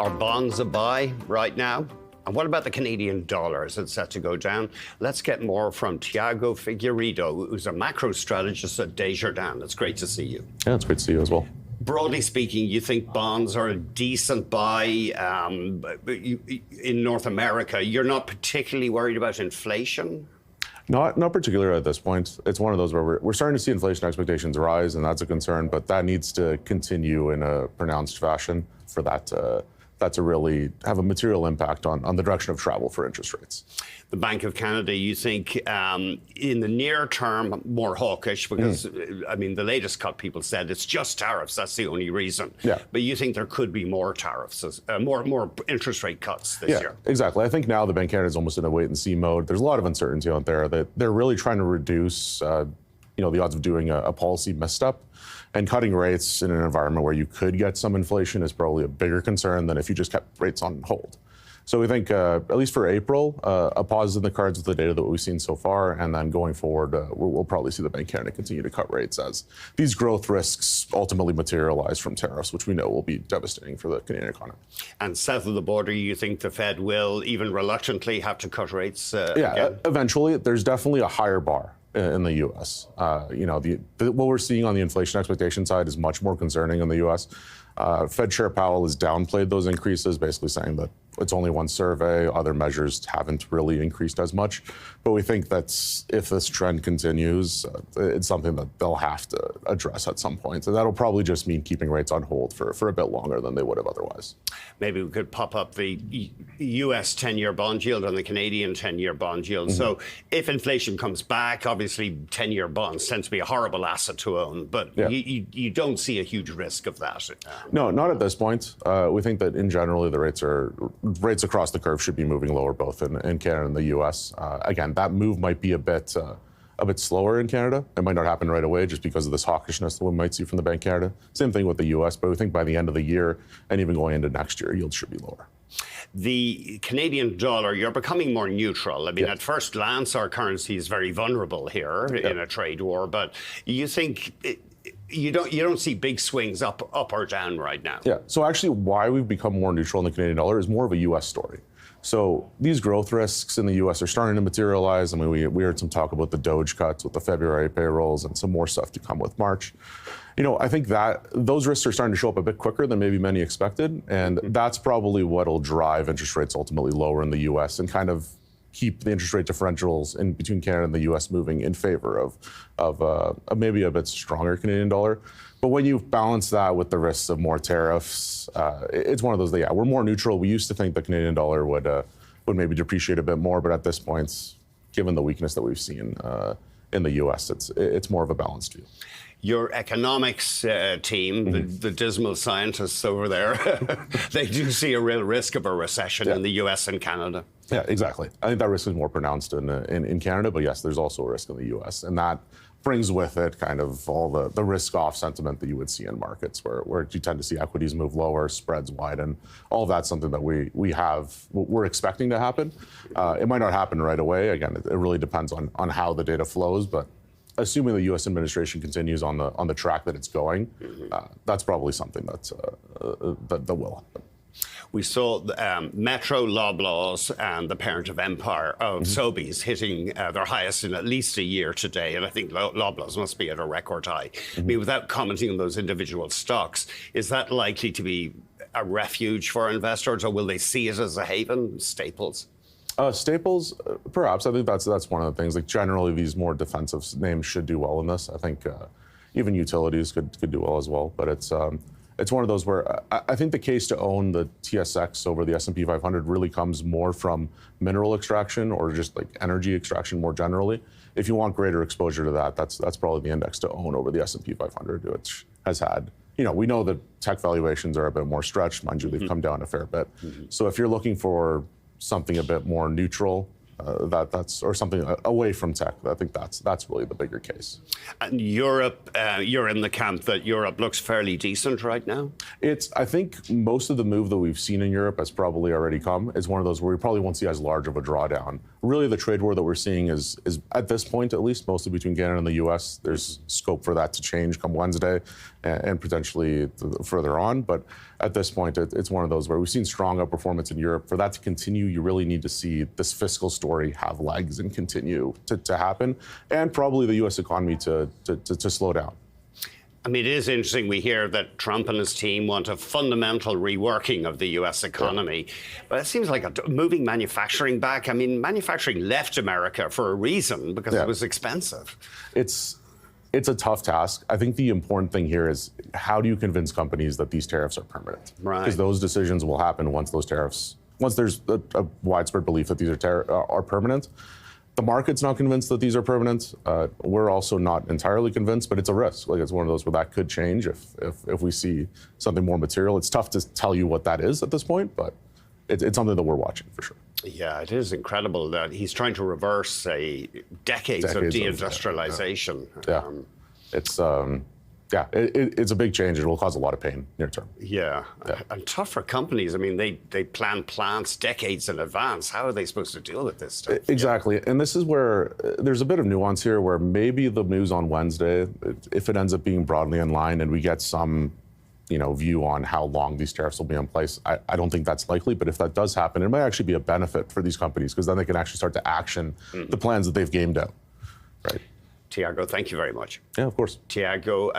Are bonds a buy right now? And what about the Canadian dollar? Is it set to go down? Let's get more from Tiago Figueiredo, who's a macro strategist at Desjardins. It's great to see you. Yeah, it's great to see you as well. Broadly speaking, you think bonds are a decent buy in North America? You're not particularly worried about inflation? Not particularly at this point. It's one of those where we're starting to see inflation expectations rise, and that's a concern, but that needs to continue in a pronounced fashion for that to really have a material impact on the direction of travel for interest rates. The Bank of Canada, you think, in the near term, more hawkish, because, I mean, the latest cut, people said it's just tariffs, that's the only reason. Yeah. But you think there could be more tariffs, more interest rate cuts this year? Exactly. I think now the Bank of Canada is almost in a wait-and-see mode. There's a lot of uncertainty out there that they're really trying to reduce the odds of doing a policy misstep. And cutting rates in an environment where you could get some inflation is probably a bigger concern than if you just kept rates on hold. So we think, at least for April, a pause in the cards with the data that we've seen so far, and then going forward, we'll probably see the Bank of Canada continue to cut rates as these growth risks ultimately materialize from tariffs, which we know will be devastating for the Canadian economy. And south of the border, you think the Fed will, even reluctantly, have to cut rates again? Eventually. There's definitely a higher bar in the U.S. What we're seeing on the inflation expectation side is much more concerning in the U.S. Fed Chair Powell has downplayed those increases, basically saying that it's only one survey. Other measures haven't really increased as much. But we think that if this trend continues, it's something that they'll have to address at some point. And that'll probably just mean keeping rates on hold for a bit longer than they would have otherwise. Maybe we could pop up the U.S. 10-year bond yield and the Canadian 10-year bond yield. Mm-hmm. So if inflation comes back, obviously 10-year bonds tend to be a horrible asset to own. But you don't see a huge risk of that. No, not at this point. We think that in general, the rates across the curve should be moving lower, both in Canada and the U.S. Again, that move might be a bit slower in Canada. It might not happen right away just because of this hawkishness that we might see from the Bank of Canada. Same thing with the U.S., but we think by the end of the year and even going into next year, yields should be lower. The Canadian dollar, you're becoming more neutral. I mean, at first glance, our currency is very vulnerable here in a trade war, but you think you don't see big swings up or down right now. Yeah. So actually, why we've become more neutral in the Canadian dollar is more of a U.S. story. So these growth risks in the U.S. are starting to materialize. I mean, we heard some talk about the Doge cuts with the February payrolls and some more stuff to come with March. I think that those risks are starting to show up a bit quicker than maybe many expected. And that's probably what'll drive interest rates ultimately lower in the U.S. and kind of keep the interest rate differentials in between Canada and the U.S. moving in favor of maybe a bit stronger Canadian dollar. But when you balance that with the risks of more tariffs, it's one of those that, we're more neutral. We used to think the Canadian dollar would maybe depreciate a bit more, but at this point, given the weakness that we've seen in the U.S., it's more of a balanced view. Your economics team, the dismal scientists over there, they do see a real risk of a recession in the U.S. and Canada. Yeah, exactly. I think that risk is more pronounced in Canada, but yes, there's also a risk in the U.S. And that brings with it kind of all the risk-off sentiment that you would see in markets where you tend to see equities move lower, spreads widen. All of that's something that we're expecting to happen. It might not happen right away. Again, it really depends on how the data flows, but assuming the U.S. administration continues on the track that it's going, that's probably something that will happen. We saw Metro, Loblaws, and the parent of Empire, Sobeys, hitting their highest in at least a year today. And I think Loblaws must be at a record high. I mean, without commenting on those individual stocks, is that likely to be a refuge for investors, or will they see it as a haven? Staples? Staples, perhaps. I think that's one of the things. Like generally, these more defensive names should do well in this. I think even utilities could do well as well. But it's one of those where I think the case to own the TSX over the S&P 500 really comes more from mineral extraction or just like energy extraction more generally. If you want greater exposure to that, that's probably the index to own over the S&P 500, which has had. We know that tech valuations are a bit more stretched. Mind you, they've come down a fair bit. So if you're looking for something a bit more neutral, that's or something away from tech. I think that's really the bigger case. And Europe, you're in the camp that Europe looks fairly decent right now? I think most of the move that we've seen in Europe has probably already come. It's one of those where we probably won't see as large of a drawdown. Really, the trade war that we're seeing is at this point, at least, mostly between Canada and the U.S. There's scope for that to change come Wednesday and potentially further on. But at this point, it's one of those where we've seen strong outperformance in Europe. For that to continue, you really need to see this fiscal story have legs and continue to happen, and probably the U.S. economy to slow down. I mean, it is interesting. We hear that Trump and his team want a fundamental reworking of the U.S. economy. Yeah. But it seems like moving manufacturing back. I mean, manufacturing left America for a reason, because it was expensive. It's a tough task. I think the important thing here is, how do you convince companies that these tariffs are permanent? Right. Because those decisions will happen once there's a widespread belief that these are permanent. The market's not convinced that these are permanent. We're also not entirely convinced, but it's a risk. Like, it's one of those where that could change if we see something more material. It's tough to tell you what that is at this point, but it's something that we're watching for sure. Yeah, it is incredible that he's trying to reverse decades of deindustrialization. It's a big change. It will cause a lot of pain near term. Yeah, and tough for companies. I mean, they plan plants decades in advance. How are they supposed to deal with this stuff? Exactly, and this is where there's a bit of nuance here, where maybe the news on Wednesday, if it ends up being broadly in line and we get some view on how long these tariffs will be in place, I don't think that's likely. But if that does happen, it might actually be a benefit for these companies, because then they can actually start to action the plans that they've gamed out. Right. Tiago, thank you very much. Yeah, of course. Tiago.